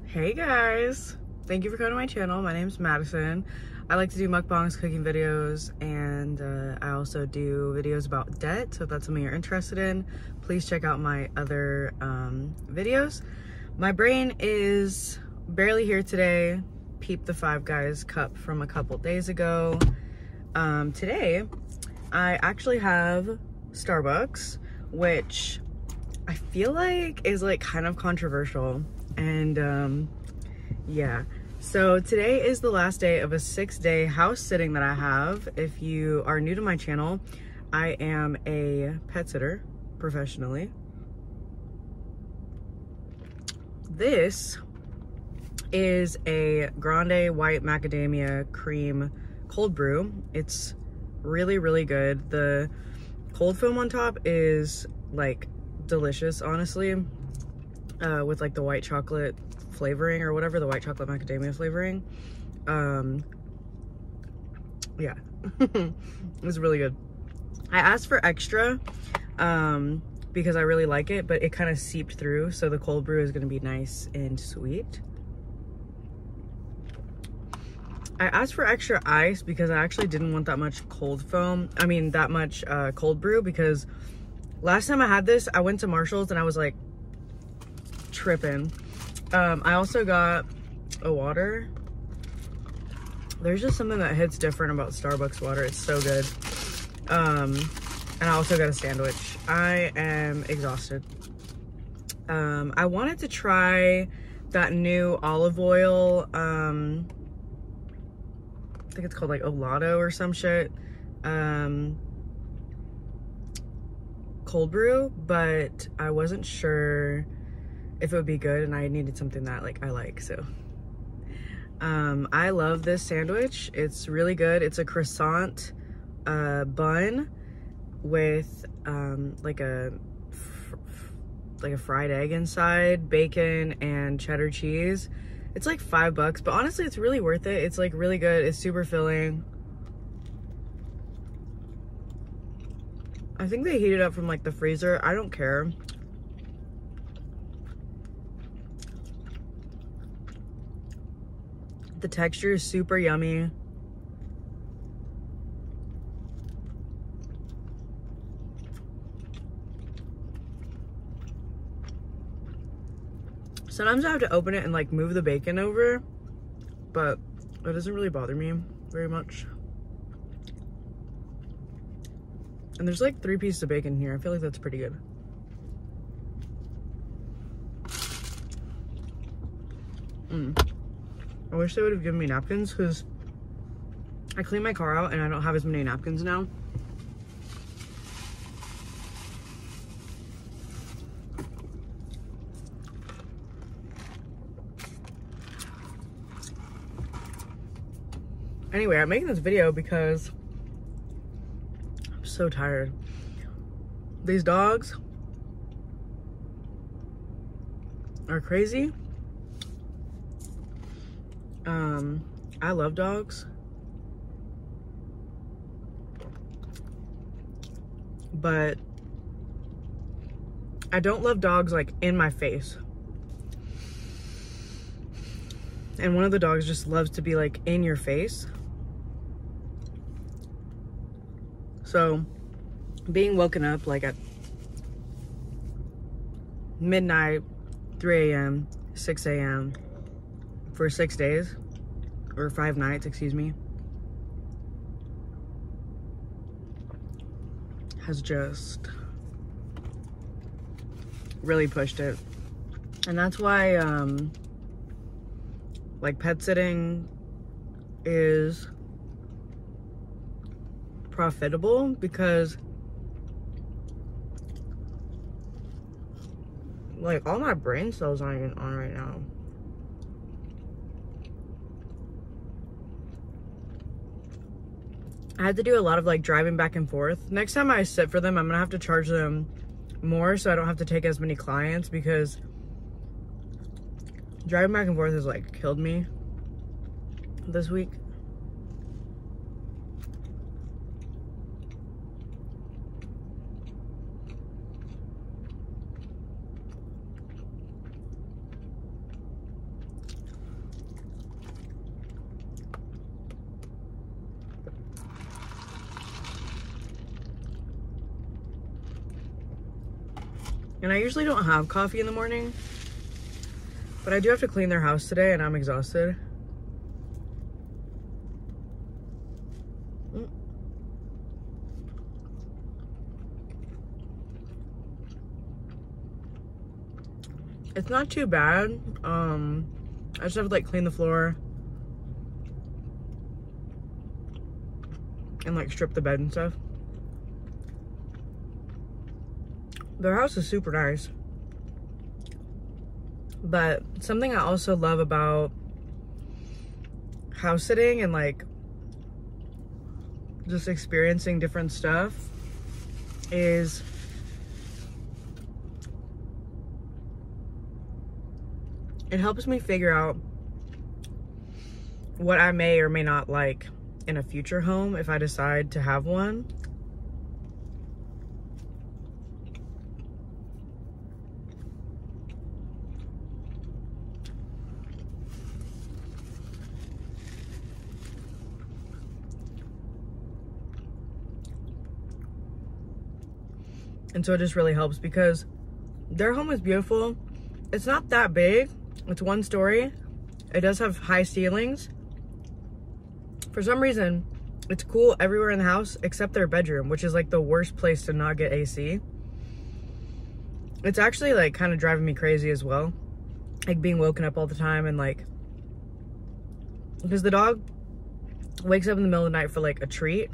Hey guys, thank you for coming to my channel. My name's Madison. I like to do mukbangs, cooking videos, and I also do videos about debt. So if that's something you're interested in, please check out my other videos. My brain is barely here today. Peep the Five Guys cup from a couple days ago. Today I actually have Starbucks, which I feel like is like kind of controversial. And yeah, so today is the last day of a 6-day house sitting that I have. If you are new to my channel, I am a pet sitter professionally. This is a grande white macadamia cream cold brew. It's really, really good. The cold foam on top is like delicious, honestly, with like the white chocolate flavoring or whatever, the white chocolate macadamia flavoring. Yeah, it was really good. I asked for extra because I really like it, but it kind of seeped through, so the cold brew is going to be nice and sweet. I asked for extra ice because I actually didn't want that much cold foam. I mean, that much cold brew, because last time I had this, I went to Marshall's and I was like tripping. I also got a water. There's just something that hits different about Starbucks water. It's so good. And I also got a sandwich. I am exhausted. I wanted to try that new olive oil, I think it's called like Olato or some shit, cold brew, but I wasn't sure if it would be good, and I needed something that like I like. So I love this sandwich. It's really good. It's a croissant bun with like a fried egg inside, bacon and cheddar cheese. It's like $5, but honestly it's really worth it. It's like really good. It's super filling. I think they heat it up from like the freezer. I don't care. The texture is super yummy. Sometimes I have to open it and like move the bacon over, but it doesn't really bother me very much. And there's like 3 pieces of bacon here. I feel like that's pretty good. I wish they would have given me napkins, because I cleaned my car out and I don't have as many napkins now. Anyway, I'm making this video because I'm so tired. These dogs are crazy. I love dogs, but I don't love dogs like in my face. And one of the dogs just loves to be like in your face. So being woken up like at midnight, 3 a.m., 6 a.m. for 6 days, or 5 nights, excuse me, has just really pushed it. And that's why like pet sitting is profitable, because like all my brain cells aren't even on right now. I had to do a lot of like driving back and forth. Next time I sit for them, I'm gonna have to charge them more so I don't have to take as many clients, because driving back and forth has like killed me this week. And I usually don't have coffee in the morning, but I do have to clean their house today and I'm exhausted. It's not too bad. I just have to like clean the floor and like strip the bed and stuff. Their house is super nice. But something I also love about house sitting and like just experiencing different stuff is it helps me figure out what I may or may not like in a future home if I decide to have one. And so it just really helps because their home is beautiful. It's not that big. It's 1 story. It does have high ceilings. For some reason, it's cool everywhere in the house except their bedroom, which is like the worst place to not get AC. It's actually like kind of driving me crazy as well. Like being woken up all the time and like, because the dog wakes up in the middle of the night for like a treat.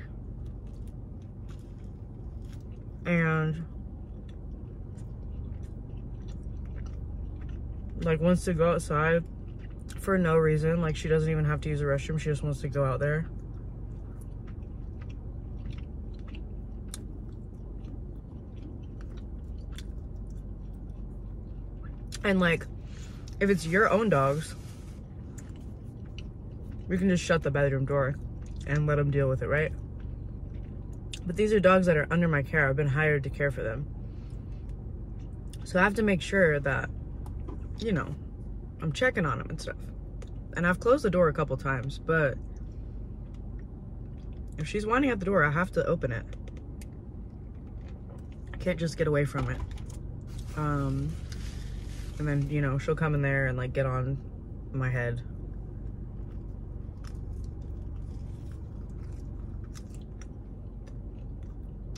And like wants to go outside for no reason. Like she doesn't even have to use the restroom. She just wants to go out there. And like, if it's your own dogs, we can just shut the bedroom door and let them deal with it, right? But these are dogs that are under my care. I've been hired to care for them. So I have to make sure that, you know, I'm checking on them and stuff. And I've closed the door a couple times, but if she's whining at the door, I have to open it. I can't just get away from it. And then, you know, she'll come in there and like get on my head.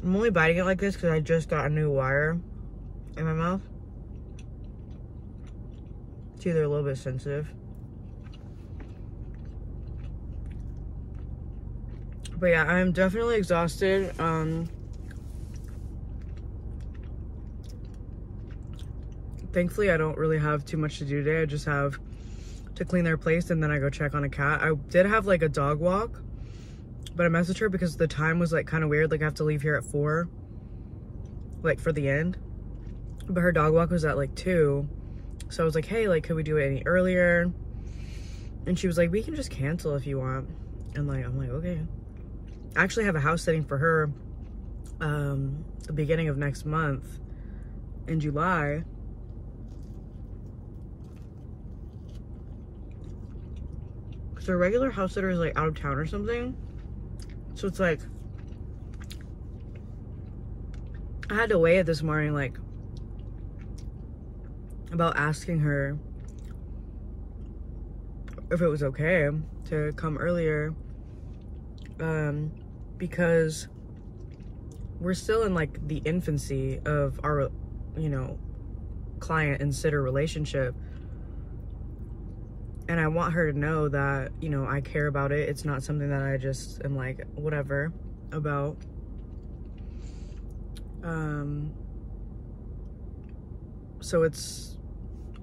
I'm only biting it like this because I just got a new wire in my mouth. It's either a little bit sensitive. But yeah, I'm definitely exhausted. Thankfully, I don't really have too much to do today. I just have to clean their place and then I go check on a cat. I did have like a dog walk, but I messaged her because the time was like kind of weird. Like I have to leave here at 4, like for the end. But her dog walk was at like 2. So I was like, hey, like, could we do it any earlier? And she was like, we can just cancel if you want. And like, I'm like, okay. I actually have a house sitting for her the beginning of next month in July. Because her regular house sitter is like out of town or something. So it's like, I had to weigh it this morning, like, about asking her if it was okay to come earlier, because we're still in like the infancy of our, you know, client and sitter relationship. And I want her to know that, you know, I care about it. It's not something that I just am like, whatever about. So it's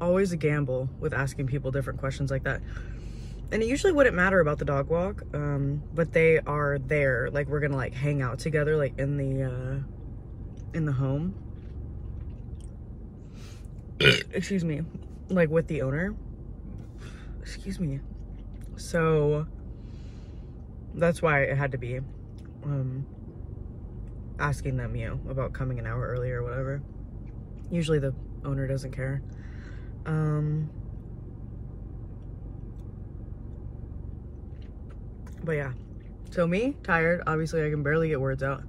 always a gamble with asking people different questions like that. And it usually wouldn't matter about the dog walk, but they are there. Like we're gonna like hang out together, like in the home. Excuse me, like with the owner. Excuse me. So that's why it had to be asking them, you know, about coming an hour early or whatever. Usually the owner doesn't care. But yeah, so me, tired. Obviously I can barely get words out.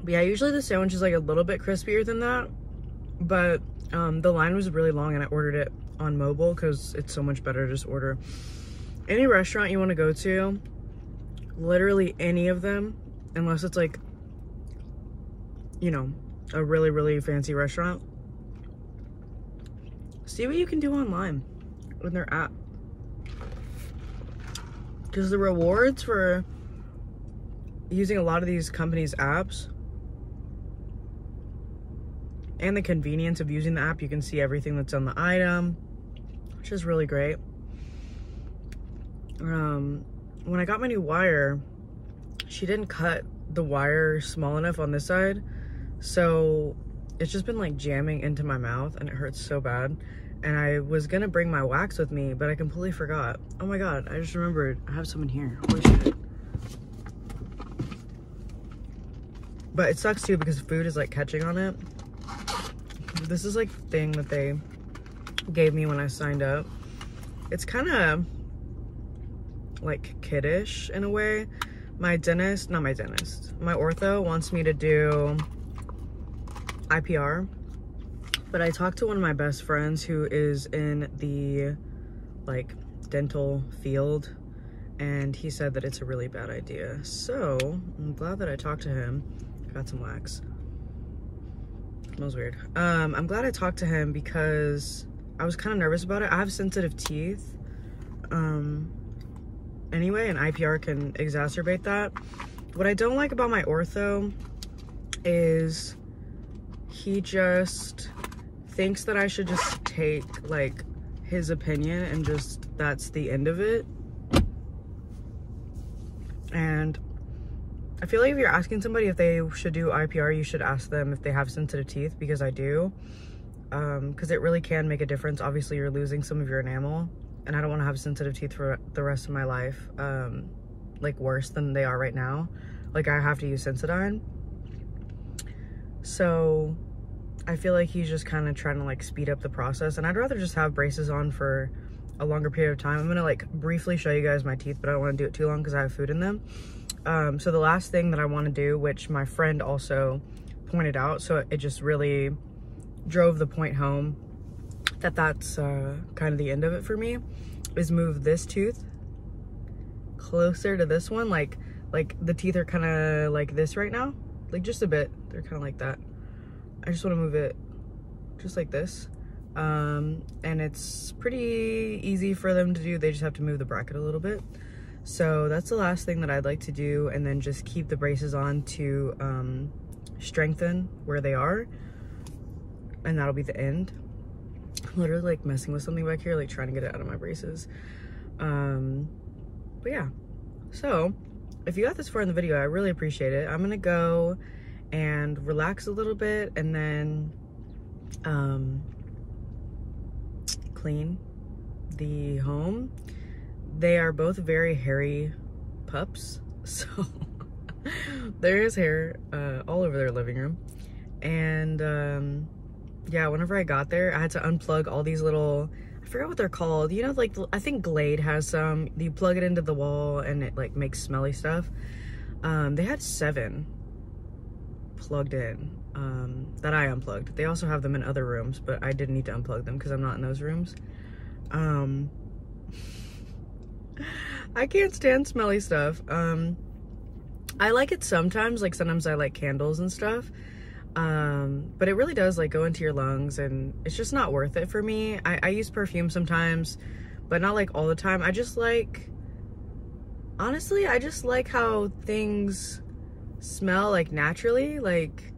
But yeah, usually the sandwich is like a little bit crispier than that, but the line was really long and I ordered it on mobile because it's so much better to just order. Any restaurant you want to go to, literally any of them, unless it's like, you know, a really, really fancy restaurant, see what you can do online with their app. Because the rewards for using a lot of these companies' apps and the convenience of using the app, you can see everything that's on the item, which is really great. When I got my new wire, she didn't cut the wire small enough on this side, so it's just been like jamming into my mouth and it hurts so bad. And I was gonna bring my wax with me, but I completely forgot. Oh my god, I just remembered I have some in here. Holy shit. But it sucks too because food is like catching on it. This is like the thing that they gave me when I signed up. It's kind of like kiddish in a way. My ortho wants me to do IPR, but I talked to one of my best friends who is in the like dental field, and he said that it's a really bad idea. So I'm glad that I talked to him. Got some wax. Smells weird. I'm glad I talked to him because I was kind of nervous about it. I have sensitive teeth anyway, and IPR can exacerbate that. What I don't like about my ortho is he just thinks that I should just take like his opinion and just that's the end of it. And I feel like if you're asking somebody if they should do IPR, you should ask them if they have sensitive teeth, because I do. Because it really can make a difference. Obviously, you're losing some of your enamel, and I don't want to have sensitive teeth for the rest of my life, like worse than they are right now. Like I have to use Sensodyne. So I feel like he's just kind of trying to like speed up the process, and I'd rather just have braces on for a longer period of time. I'm gonna like briefly show you guys my teeth, but I don't want to do it too long because I have food in them. So the last thing that I want to do, which my friend also pointed out, so it just really drove the point home that that's kind of the end of it for me, is move this tooth closer to this one. Like the teeth are kind of like this right now, like just a bit. They're kind of like that. I just want to move it just like this. And it's pretty easy for them to do. They just have to move the bracket a little bit. So that's the last thing that I'd like to do, and then just keep the braces on to strengthen where they are, and that'll be the end. I'm literally like messing with something back here, like trying to get it out of my braces. But yeah, so if you got this far in the video, I really appreciate it. I'm gonna go and relax a little bit and then clean the home. They are both very hairy pups, so there is hair all over their living room. And yeah, whenever I got there, I had to unplug all these little, I forgot what they're called, you know, like I think Glade has some, you plug it into the wall and it like makes smelly stuff. They had 7 plugged in that I unplugged. They also have them in other rooms, but I didn't need to unplug them because I'm not in those rooms. I can't stand smelly stuff. I like it sometimes, like sometimes I like candles and stuff, but it really does like go into your lungs, and it's just not worth it for me. I use perfume sometimes, but not like all the time. I just like, honestly, I just like how things smell like naturally. Like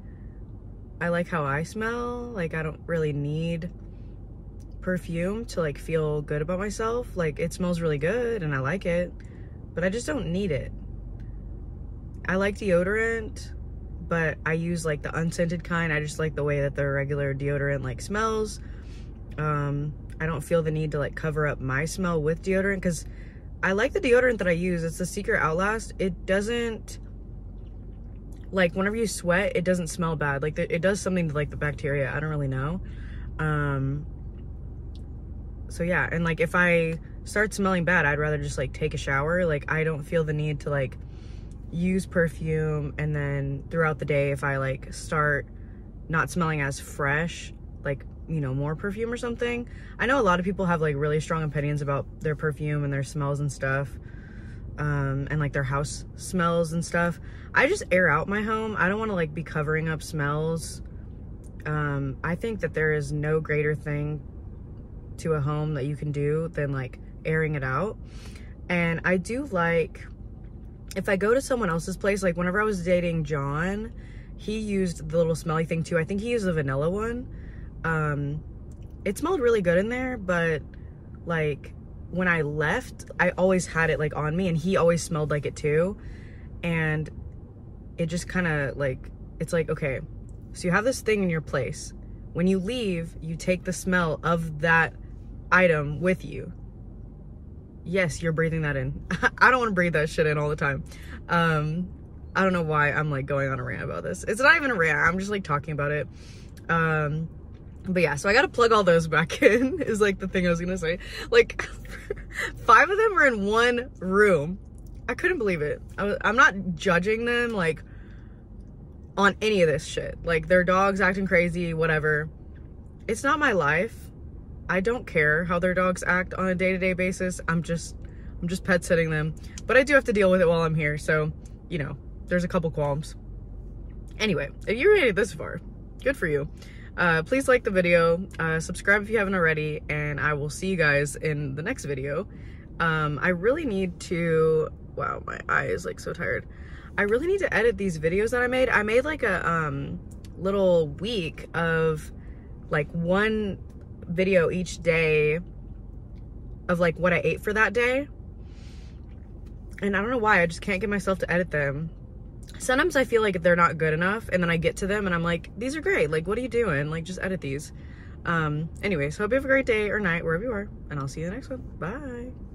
I like how I smell. Like I don't really need perfume to like feel good about myself. Like it smells really good and I like it, but I just don't need it. I like deodorant, but I use like the unscented kind. I just like the way that the regular deodorant like smells. I don't feel the need to like cover up my smell with deodorant, because I like the deodorant that I use. It's the Secret Outlast. It doesn't, like whenever you sweat, it doesn't smell bad. Like it does something to like the bacteria. I don't really know. So yeah, and like if I start smelling bad, I'd rather just like take a shower. Like I don't feel the need to like use perfume, and then throughout the day, if I like start not smelling as fresh, like, you know, more perfume or something. I know a lot of people have like really strong opinions about their perfume and their smells and stuff, and like their house smells and stuff. I just air out my home. I don't want to like be covering up smells. I think that there is no greater thing to a home that you can do than like airing it out. And I do like, if I go to someone else's place, like whenever I was dating John, he used the little smelly thing too. I think he used the vanilla one. It smelled really good in there, but like when I left, I always had it like on me, and he always smelled like it too. And it just kind of like, it's like, okay, so you have this thing in your place. When you leave, you take the smell of that item with you. Yes, you're breathing that in. I don't want to breathe that shit in all the time. I don't know why I'm like going on a rant about this. It's not even a rant. I'm just like talking about it. But yeah, so I gotta plug all those back in is like the thing I was gonna say. Like 5 of them were in one room. I couldn't believe it. I'm not judging them like on any of this shit. Like their dog's acting crazy, whatever. It's not my life. I don't care how their dogs act on a day-to-day basis. I'm just pet sitting them. But I do have to deal with it while I'm here. So, you know, there's a couple qualms. Anyway, if you made it this far, good for you. Please like the video, subscribe if you haven't already, and I will see you guys in the next video. I really need to, wow, my eye is like so tired. I really need to edit these videos that I made. I made like a little week of like one video each day of like what I ate for that day. And I don't know why, I just can't get myself to edit them. Sometimes I feel like they're not good enough, and then I get to them and I'm like, these are great. Like, what are you doing? Like, just edit these. Anyways, hope you have a great day or night, wherever you are, and I'll see you in the next one. Bye.